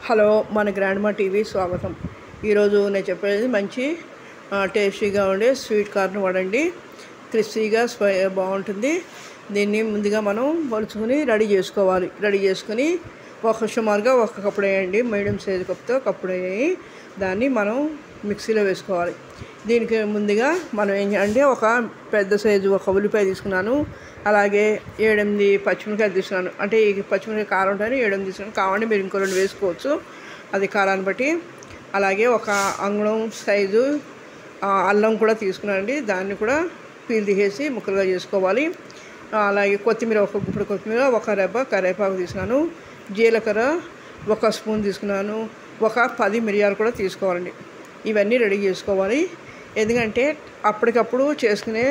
Hello మన grandma TV స్వాగతం. ఈరోజు నేను చెప్పేది మంచి టేస్టీగా ఉండే స్వీట్ కార్న్ వాడండి. క్రిస్పీగా బాగుంటుంది. దీన్ని ముందుగా మనం వలుచుకొని రెడీ చేసుకోవాలి. రెడీ చేసుకొని సుమారుగా ఒక కప్పుడు వేయండి, మీడియం సైజు కప్పుతో కప్పుడు వేయి దాన్ని మనం మిక్సీలో వేసుకోవాలి. దీనికి ముందుగా మనం ఏం చేయాలంటే ఒక పెద్ద సైజు ఒక ఉల్లిపాయ తీసుకున్నాను, అలాగే 7-8 పచ్చిమిరకాయలు తీసుకున్నాను. అంటే ఈ పచ్చిమిరకాయ కారం ఉంటాయని 7-8 తీసుకున్నాను. కావాలంటే మీరు ఇంకో 2 వేసుకోవచ్చు, అది కారాన్ని బట్టి. అలాగే ఒక అంగుళం సైజు అల్లం కూడా తీసుకున్నానండి, దాన్ని కూడా పీల్ తీసేసి ముక్కలుగా చేసుకోవాలి. అలాగే కొత్తిమీర, ఒక గుప్పుడు కొత్తిమీర, ఒక రెబ్బ కరివేపాకు తీసుకున్నాను. జీలకర్ర 1 స్పూన్ తీసుకున్నాను. ఒక 10 మిరియాలు కూడా తీసుకోవాలండి. ఇవన్నీ రెడీ చేసుకోవాలి. ఎందుకంటే అప్పటికప్పుడు చేసుకునే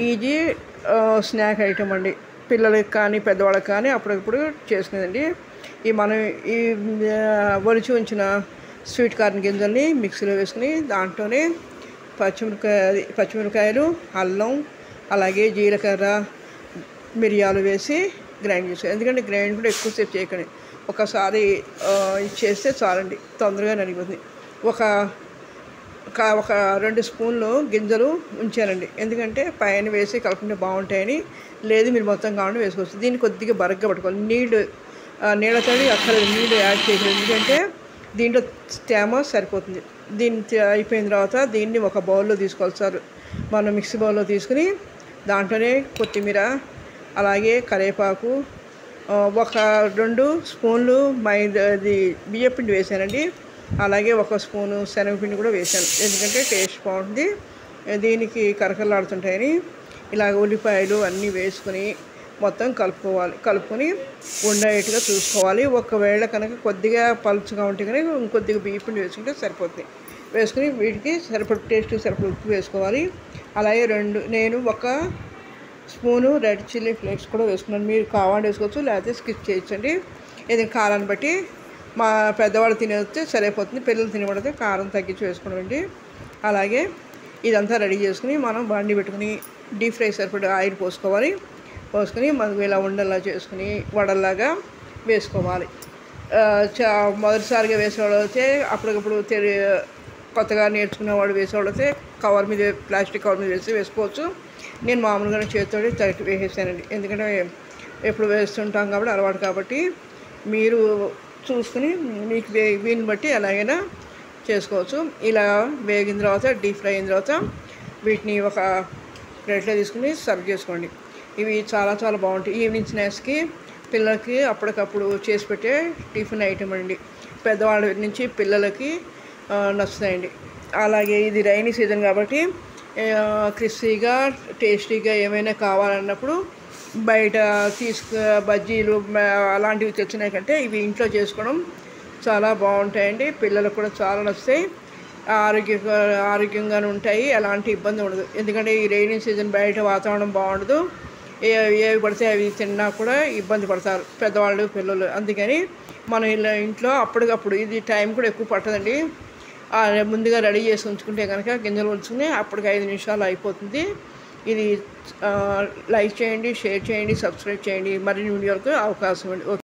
ఈజీ స్నాక్ ఐటమ్ అండి. పిల్లలకి కానీ పెద్దవాళ్ళకి కానీ అప్పటికప్పుడు చేసుకునేదండి. మనం ఈ ఒలిచి ఉంచిన స్వీట్ కార్న్ గింజల్ని మిక్సీలో వేసుకుని దాంట్లోనే పచ్చిమిరకాయలు, అల్లం, అలాగే జీలకర్ర, మిరియాలు వేసి గ్రైండ్ చేసుకోవాలి. ఎందుకంటే గ్రైండ్ కూడా ఎక్కువసేపు చేయకండి, ఒకసారి చేస్తే చాలండి, తొందరగా నలిగిపోతుంది. ఒక 2 స్పూన్లు గింజలు ఉంచానండి, ఎందుకంటే పైన వేసి కలుపుకుంటే బాగుంటాయని. లేదు మీరు మొత్తం కావాలని వేసుకోవచ్చు. దీన్ని కొద్దిగా బరగ్గా పట్టుకోవాలి. నీళ్ళ తడి అక్కర్లేదు, నీళ్ళు యాడ్ చేయలేదు, ఎందుకంటే దీంట్లో తేమ సరిపోతుంది. దీన్ని అయిపోయిన తర్వాత దీన్ని ఒక బౌల్లో తీసుకోవాలి సార్. మనం మిక్సీ బౌల్లో తీసుకుని దాంట్లోనే కొత్తిమీర, అలాగే కరివేపాకు, ఒక 2 స్పూన్లు బియ్యపిండి వేసానండి. అలాగే 1 స్పూను శనగపిండి కూడా వేసాను, ఎందుకంటే టేస్ట్ బాగుంటుంది. దీనికి కరకరలాడుతుంటాయని. ఇలాగ ఉల్లిపాయలు అన్నీ వేసుకొని మొత్తం కలుపుకొని ఉండేట్టుగా చూసుకోవాలి. ఒకవేళ కనుక కొద్దిగా పలుచగా ఉంటే కనుక ఇంకొద్దిగా బియ్యపిండి వేసుకుంటే సరిపోతుంది. వేసుకుని వీటికి టేస్ట్ సరిపడ ఉప్పు వేసుకోవాలి. అలాగే నేను 1 స్పూను రెడ్ చిల్లీ ఫ్లేక్స్ కూడా వేసుకున్నాను. మీరు కావాలంటే వేసుకోవచ్చు, లేకపోతే స్కిప్ చేయొచ్చండి. ఇది కారాన్ని బట్టి. మా పెద్దవాళ్ళు తినేస్తే సరిపోతుంది, పిల్లలు తినబడితే కారం తగ్గించి వేసుకోండి. అలాగే ఇదంతా రెడీ చేసుకుని మనం బండి పెట్టుకుని డీప్ ఫ్రై సరిపడా ఆయిల్ పోసుకొని మనకు ఇలా ఉండల్లా చేసుకుని వడల్లాగా వేసుకోవాలి. మొదటిసారిగా వేసేవాళ్ళు అయితే, అప్పటికప్పుడు కొత్తగా నేర్చుకునేవాడు వేసేవాళ్ళు అయితే ప్లాస్టిక్ కవర్ మీద వేసుకోవచ్చు. నేను మామూలుగానే చేతితో తడికి వేసేసానండి, ఎందుకంటే ఎప్పుడు వేస్తుంటాం కాబట్టి అలవాటు. కాబట్టి మీరు చూసుకుని మీకు వీని బట్టి ఎలాగైనా చేసుకోవచ్చు. ఇలా వేగిన తర్వాత డీప్ ఫ్రై అయిన తర్వాత వీటిని ఒక ప్లేట్లో తీసుకుని సర్వ్ చేసుకోండి. ఇవి చాలా చాలా బాగుంటాయి. ఈవినింగ్ స్నాక్స్కి పిల్లలకి అప్పటికప్పుడు చేసి పెట్టే టిఫిన్ ఐటమ్ అండి. పెద్దవాళ్ళ నుంచి పిల్లలకి నచ్చుతాయండి. అలాగే ఇది రైనీ సీజన్ కాబట్టి క్రిస్పీగా టేస్టీగా ఏమైనా కావాలన్నప్పుడు బయట బజ్జీలు అలాంటివి తెచ్చినాయి కంటే ఇవి ఇంట్లో చేసుకోవడం చాలా బాగుంటాయండి. పిల్లలకు కూడా చాలా నచ్చుతాయి, ఆరోగ్యంగానే ఉంటాయి, ఎలాంటి ఇబ్బంది ఉండదు. ఎందుకంటే ఈ రైనీ సీజన్ బయట వాతావరణం బాగుండదు, ఏవి పడితే అవి తిన్నా కూడా ఇబ్బంది పడతారు పెద్దవాళ్ళు, పిల్లలు. అందుకని మనం ఇలా ఇంట్లో అప్పటికప్పుడు, ఇది టైం కూడా ఎక్కువ పట్టదండి. ముందుగా రెడీ చేసి ఉంచుకుంటే కనుక గింజలు ఉంచుకుని అప్పటికి 5 నిమిషాలు అయిపోతుంది. ఇది లైక్ చేయండి, షేర్ చేయండి, సబ్స్క్రైబ్ చేయండి. మరిన్ని వీడియోలకు అవకాశం ఉంది.